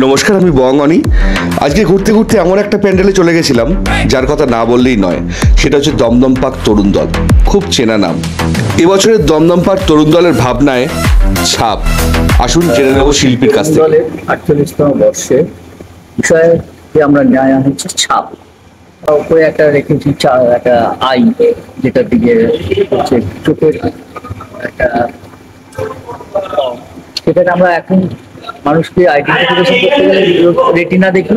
নমস্কার, আমি বঙ্গনি। আজকে ঘুরতে ঘুরতে এমন একটা প্যান্ডেলে চলে গেছিলাম যার কথা না বললেই নয়। সেটা হচ্ছে দমদম পার্ক তরুণ দল। খুব চেনা নাম। এবছরের দমদম পার্ক তরুণ দলের ভাবনায় ছাপ। আসুন জেনে নেব শিল্পীর কাছ থেকে। 48তম বর্ষে বিষয়ে যে আমরা নেওয়া হচ্ছে ছাপ। উপরে একটা রেখেছি একটা আই, যেটা দিকে হচ্ছে চোখের একটা, সেটাকে আমরা এখন মানুষকে আইডেন্টিফিকেশন করতে গেলে রেটিনা দেখি,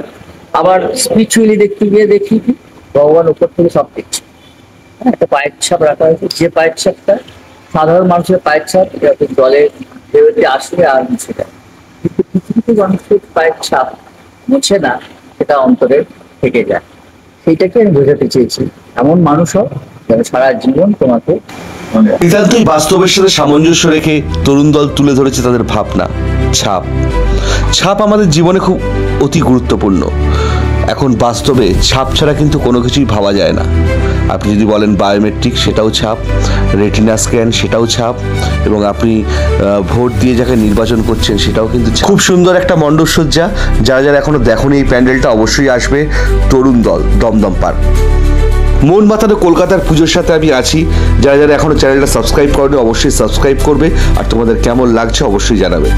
আবার স্পিরিচুয়ালি দেখতে গিয়ে দেখি কি ভগবান উপর থেকে সব দেখছে। একটা পায়ের ছাপ রাখা হয়েছে, যে পায়ের ছাপটা সাধারণ মানুষের পায়ের ছাপ জলে ঢেউতে আসলে আর মুছে যায়, কিন্তু কিছু কিছু মানুষের পায়ের ছাপ মুছে না, সেটা অন্তরে থেকে যায়। সেইটাকে আমি বোঝাতে চেয়েছি, এমন মানুষ হোক যেন সারা জীবন তোমাকে মনে রাখে। নিতান্তই বাস্তবের সাথে সামঞ্জস্য রেখে তরুণ দল তুলে ধরেছে তাদের ভাবনা। ছাপ ছাপ আমাদের জীবনে খুব অতি গুরুত্বপূর্ণ। এখন বাস্তবে ছাপ ছাড়া কিন্তু কোনো কিছুই ভাবা যায় না। আপনি যদি বলেন বায়োমেট্রিক, সেটাও ছাপ, রেটিনা স্ক্যান, সেটাও ছাপ, এবং আপনি ভোট দিয়ে যাকে নির্বাচন করছেন সেটাও কিন্তু ছাপ। খুব সুন্দর একটা মণ্ডপসজ্জা। যারা যারা এখনো দেখোনি এই প্যান্ডেলটা, অবশ্যই আসবে তরুণ দল দমদম পার্ক। মন মাতানো কলকাতার পুজোর সাথে আমি আছি। যারা যারা এখনো চ্যানেলটা সাবস্ক্রাইব করেনি অবশ্যই সাবস্ক্রাইব করবে, আর তোমাদের কেমন লাগছে অবশ্যই জানাবে।